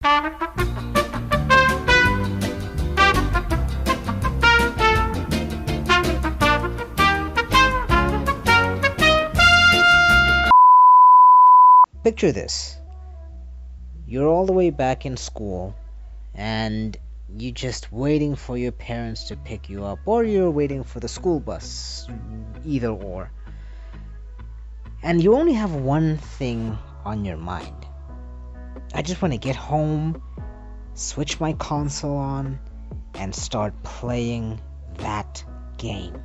Picture this. You're all the way back in school and you're just waiting for your parents to pick you up, or you're waiting for the school bus, either or. And you only have one thing on your mind. I just want to get home, switch my console on, and start playing that game.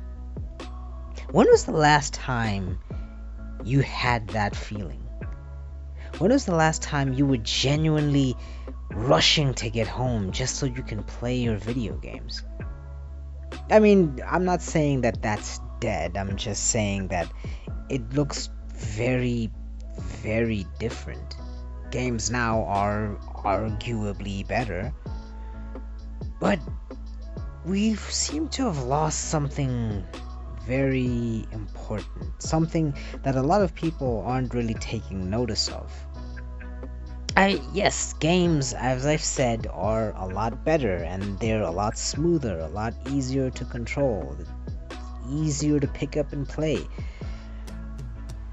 When was the last time you had that feeling? When was the last time you were genuinely rushing to get home just so you can play your video games? I mean, I'm not saying that that's dead. I'm just saying that it looks very, very different. Games now are arguably better, but we seem to have lost something very important, something that a lot of people aren't really taking notice of. Yes, games, as I've said, are a lot better, and they're a lot smoother, a lot easier to control, easier to pick up and play.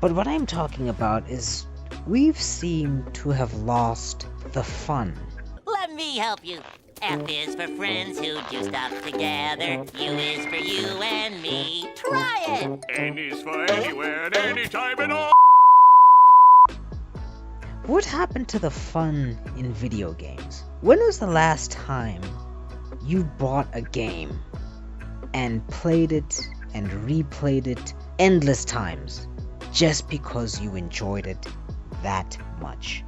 But what I'm talking about is we've seemed to have lost the fun. Let me help you. F is for friends who do stuff together. U is for you and me. Try it! N is for anywhere at any time and all. What happened to the fun in video games? When was the last time you bought a game and played it and replayed it endless times just because you enjoyed it that much?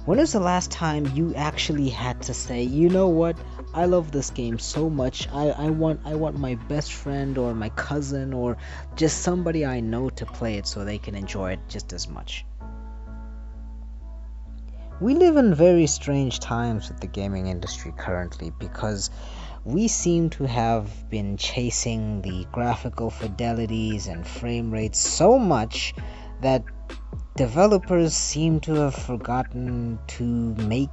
When was the last time you actually had to say, you know what, I love this game so much, I want my best friend or my cousin or just somebody I know to play it so they can enjoy it just as much? We live in very strange times with the gaming industry currently, because we seem to have been chasing the graphical fidelities and frame rates so much that developers seem to have forgotten to make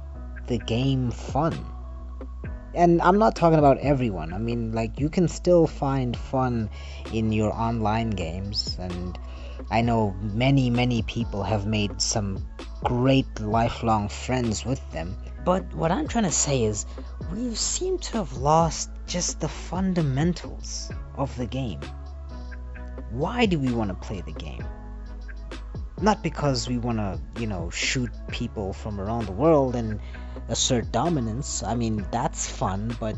the game fun. And I'm not talking about everyone. I mean, like, you can still find fun in your online games, and I know many people have made some great lifelong friends with them. But what I'm trying to say is, we seem to have lost just the fundamentals of the game. Why do we want to play the game? Not because we want to, shoot people from around the world and assert dominance. I mean, that's fun, but,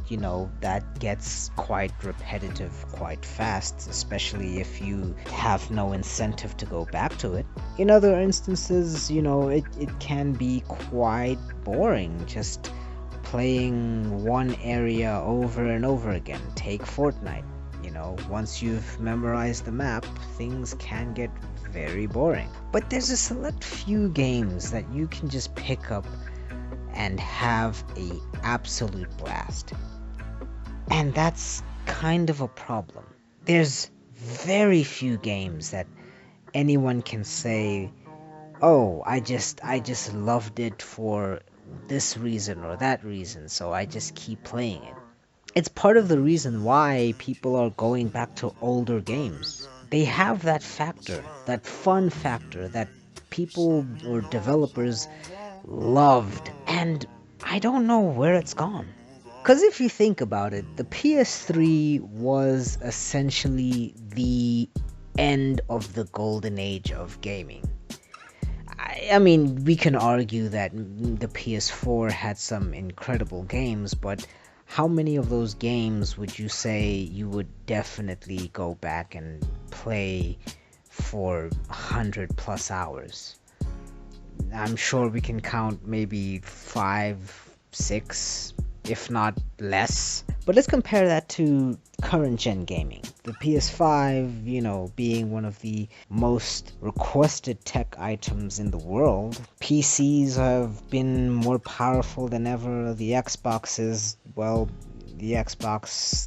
that gets quite repetitive quite fast, especially if you have no incentive to go back to it. In other instances, it can be quite boring just playing one area over and over again. Take Fortnite. Once you've memorized the map, things can get very boring. But there's a select few games that you can just pick up and have a absolute blast. And that's kind of a problem. There's very few games that anyone can say, oh, I just loved it for this reason or that reason, so I just keep playing it. It's part of the reason why people are going back to older games. They have that factor, that fun factor that people or developers loved, and I don't know where it's gone. Because if you think about it, the PS3 was essentially the end of the golden age of gaming. I mean, we can argue that the PS4 had some incredible games, but how many of those games would you say you would definitely go back and play for 100+ hours? I'm sure we can count maybe 5, 6, if not less. But let's compare that to current gen gaming. The PS5, being one of the most requested tech items in the world. PCs have been more powerful than ever. The Xbox is, well, the Xbox.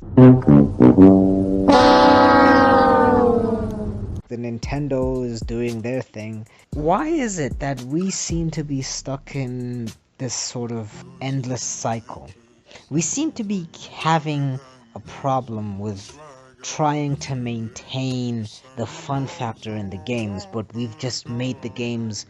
The Nintendo is doing their thing. Why is it that we seem to be stuck in this sort of endless cycle. We seem to be having a problem with trying to maintain the fun factor in the games, but we've just made the games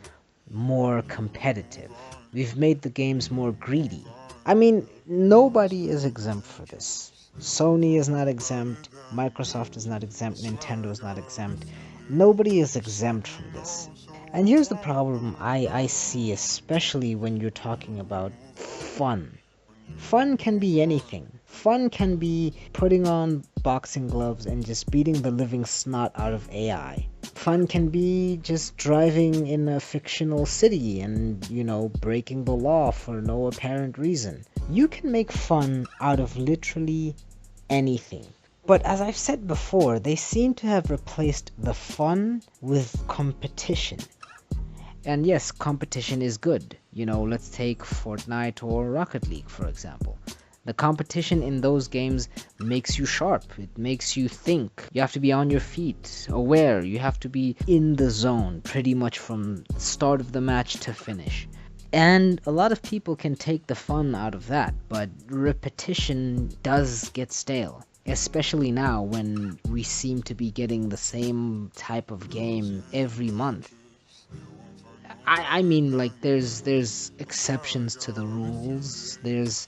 more competitive. We've made the games more greedy. I mean, nobody is exempt for this. Sony is not exempt, Microsoft is not exempt, Nintendo is not exempt. Nobody is exempt from this. And here's the problem I see, especially when you're talking about fun. Fun can be anything. Fun can be putting on boxing gloves and just beating the living snot out of AI. Fun can be just driving in a fictional city and, breaking the law for no apparent reason. You can make fun out of literally anything. But as I've said before, they seem to have replaced the fun with competition. And yes, competition is good. Let's take Fortnite or Rocket League, for example. The competition in those games makes you sharp. It makes you think. You have to be on your feet, aware. You have to be in the zone pretty much from start of the match to finish. And a lot of people can take the fun out of that, but repetition does get stale. Especially now when we seem to be getting the same type of game every month. I mean, like, there's exceptions to the rules. There's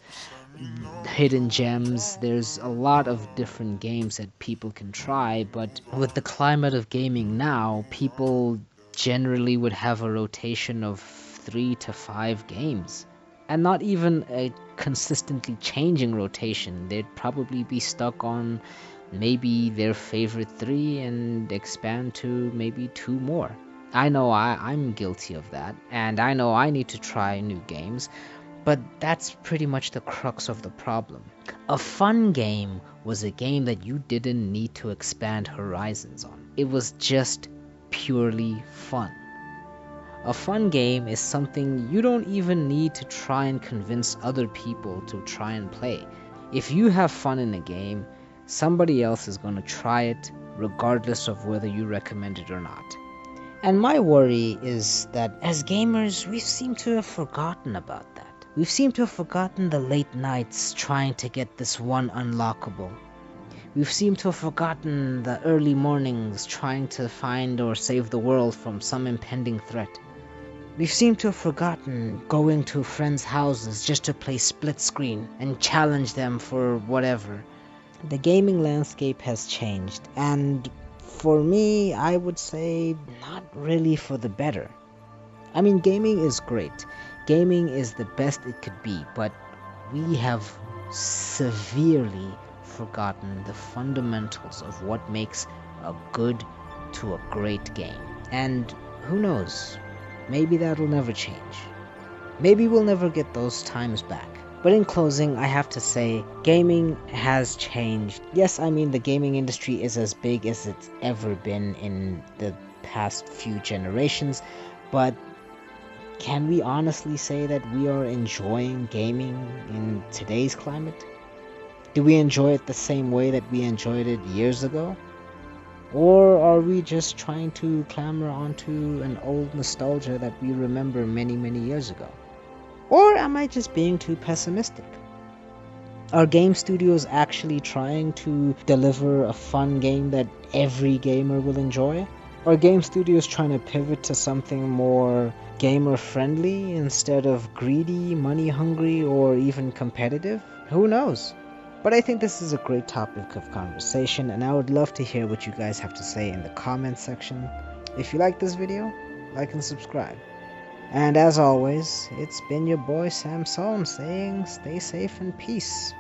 hidden gems. There's a lot of different games that people can try, but with the climate of gaming now, people generally would have a rotation of 3 to 5 games. And not even a consistently changing rotation. They'd probably be stuck on maybe their favorite 3 and expand to maybe 2 more. I know I'm guilty of that, and I know I need to try new games, but that's pretty much the crux of the problem. A fun game was a game that you didn't need to expand horizons on. It was just purely fun. A fun game is something you don't even need to try and convince other people to try and play. If you have fun in a game, somebody else is going to try it regardless of whether you recommend it or not. And my worry is that as gamers, we seem to have forgotten about that. We've seemed to have forgotten the late nights trying to get this one unlockable. We've seemed to have forgotten the early mornings trying to find or save the world from some impending threat. We've seemed to have forgotten going to friends' houses just to play split screen and challenge them for whatever. The gaming landscape has changed, and for me, I would say not really for the better. I mean, gaming is great. Gaming is the best it could be, but we have severely forgotten the fundamentals of what makes a good to a great game. And who knows, maybe that'll never change. Maybe we'll never get those times back. But in closing, I have to say, gaming has changed. Yes, I mean, the gaming industry is as big as it's ever been in the past few generations, but can we honestly say that we are enjoying gaming in today's climate? Do we enjoy it the same way that we enjoyed it years ago? Or are we just trying to clamor onto an old nostalgia that we remember many, many years ago? Or am I just being too pessimistic? Are game studios actually trying to deliver a fun game that every gamer will enjoy? Are game studios trying to pivot to something more gamer-friendly instead of greedy, money-hungry, or even competitive? Who knows? But I think this is a great topic of conversation, and I would love to hear what you guys have to say in the comments section. If you like this video, like and subscribe. And as always, it's been your boy Samson saying stay safe and peace.